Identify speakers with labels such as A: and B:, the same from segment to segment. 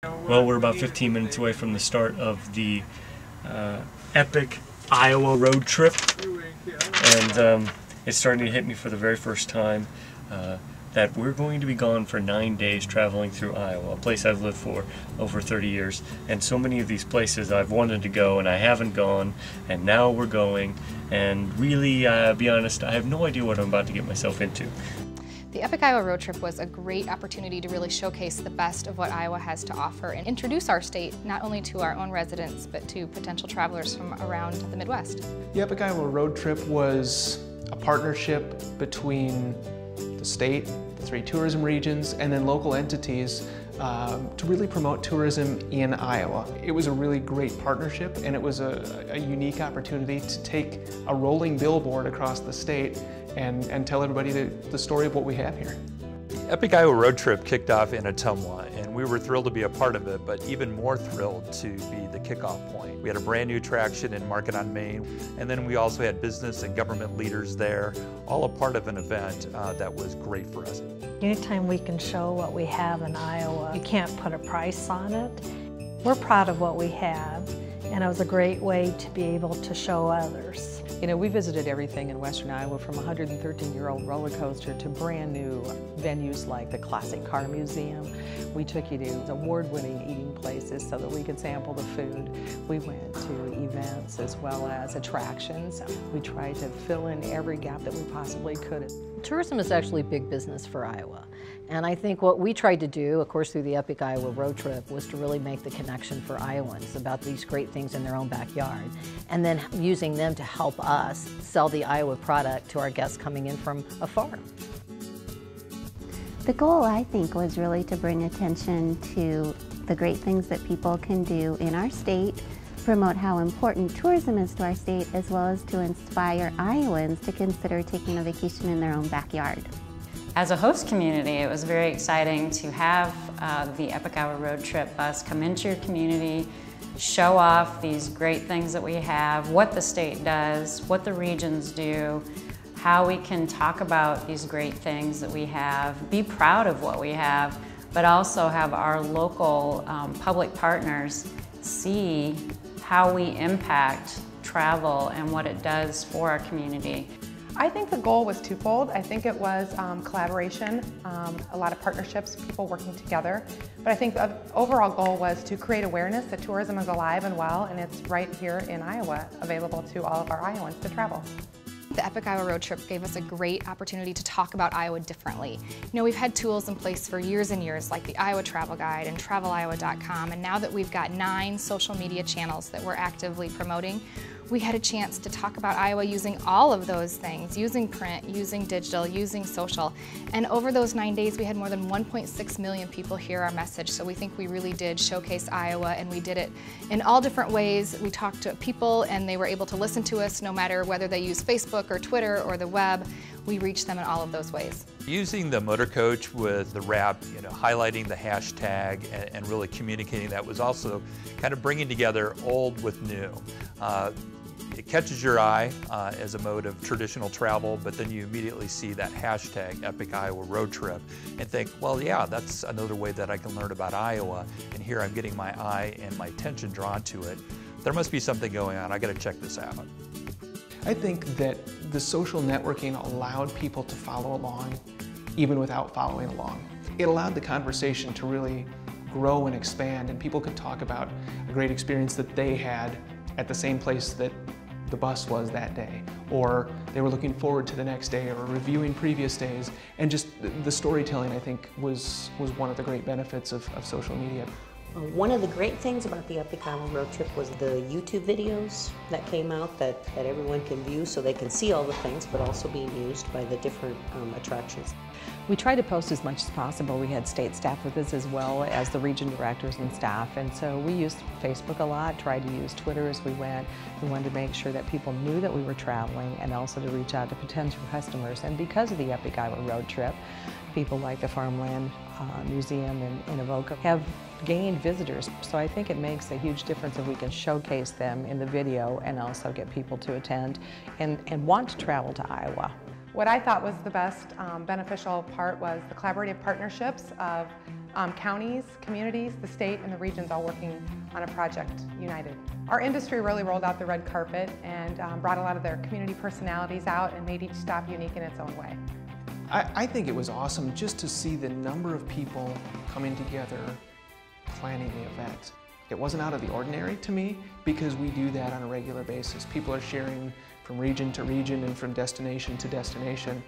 A: Well, we're about 15 minutes away from the start of the epic Iowa road trip, and it's starting to hit me for the very first time that we're going to be gone for 9 days traveling through Iowa, a place I've lived for over 30 years. And so many of these places I've wanted to go and I haven't gone, and now we're going. And really, be honest, I have no idea what I'm about to get myself into.
B: The Epic Iowa Road Trip was a great opportunity to really showcase the best of what Iowa has to offer and introduce our state not only to our own residents but to potential travelers from around the Midwest.
C: The Epic Iowa Road Trip was a partnership between the state, the 3 tourism regions, and then local entities to really promote tourism in Iowa. It was a really great partnership, and it was a unique opportunity to take a rolling billboard across the state and tell everybody the story of what we have here.
D: The Epic Iowa Road Trip kicked off in Ottumwa, and we were thrilled to be a part of it, but even more thrilled to be the kickoff point. We had a brand new attraction in Market on Main, and then we also had business and government leaders there, all a part of an event that was great for us.
E: Anytime we can show what we have in Iowa, you can't put a price on it. We're proud of what we have, and it was a great way to be able to show others.
F: You know, we visited everything in Western Iowa, from a 113-year-old roller coaster to brand new venues like the Classic Car Museum. We took you to award-winning eating places so that we could sample the food. We went to events as well as attractions. We tried to fill in every gap that we possibly could.
G: Tourism is actually big business for Iowa. And I think what we tried to do, of course through the Epic Iowa Road Trip, was to really make the connection for Iowans about these great things in their own backyard. And then using them to help us sell the Iowa product to our guests coming in from afar.
H: The goal, I think, was really to bring attention to the great things that people can do in our state, promote how important tourism is to our state, as well as to inspire Iowans to consider taking a vacation in their own backyard.
I: As a host community, it was very exciting to have the Epic Iowa Road Trip bus come into your community, show off these great things that we have, what the state does, what the regions do, how we can talk about these great things that we have, be proud of what we have, but also have our local public partners see how we impact travel and what it does for our community.
J: I think the goal was twofold. I think it was collaboration, a lot of partnerships, people working together. But I think the overall goal was to create awareness that tourism is alive and well, and it's right here in Iowa, available to all of our Iowans to travel.
B: The Epic Iowa Road Trip gave us a great opportunity to talk about Iowa differently. You know, we've had tools in place for years and years, like the Iowa Travel Guide and TravelIowa.com, and now that we've got 9 social media channels that we're actively promoting, we had a chance to talk about Iowa using all of those things, using print, using digital, using social. And over those 9 days, we had more than 1.6 million people hear our message. So we think we really did showcase Iowa, and we did it in all different ways. We talked to people and they were able to listen to us no matter whether they use Facebook or Twitter or the web. We reached them in all of those ways.
D: Using the motorcoach with the wrap, highlighting the hashtag and really communicating that was also kind of bringing together old with new. It catches your eye as a mode of traditional travel, but then you immediately see that hashtag Epic Iowa Road Trip and think, well, yeah, that's another way that I can learn about Iowa, and here I'm getting my eye and my attention drawn to it. There must be something going on. I got to check this out.
C: I think that the social networking allowed people to follow along even without following along. It allowed the conversation to really grow and expand, and people could talk about a great experience that they had at the same place that the bus was that day, or they were looking forward to the next day, or reviewing previous days. And just the storytelling, I think, was one of the great benefits of social media.
K: One of the great things about the Epic Iowa Road Trip was the YouTube videos that came out that everyone can view, so they can see all the things, but also being used by the different attractions.
F: We tried to post as much as possible. We had state staff with us as well as the region directors and staff, and so we used Facebook a lot, tried to use Twitter as we went. We wanted to make sure that people knew that we were traveling, and also to reach out to potential customers. And because of the Epic Iowa Road Trip, people like the Farmland Museum in Avoca have gained visitors. So I think it makes a huge difference if we can showcase them in the video and also get people to attend and want to travel to Iowa.
J: What I thought was the best beneficial part was the collaborative partnerships of counties, communities, the state, and the regions all working on a project united. Our industry really rolled out the red carpet and brought a lot of their community personalities out and made each stop unique in its own way.
C: I think it was awesome just to see the number of people coming together planning the event. It wasn't out of the ordinary to me because we do that on a regular basis. People are sharing from region to region and from destination to destination.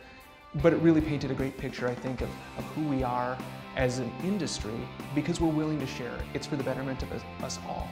C: But it really painted a great picture, I think, of who we are as an industry because we're willing to share it. It's for the betterment of us all.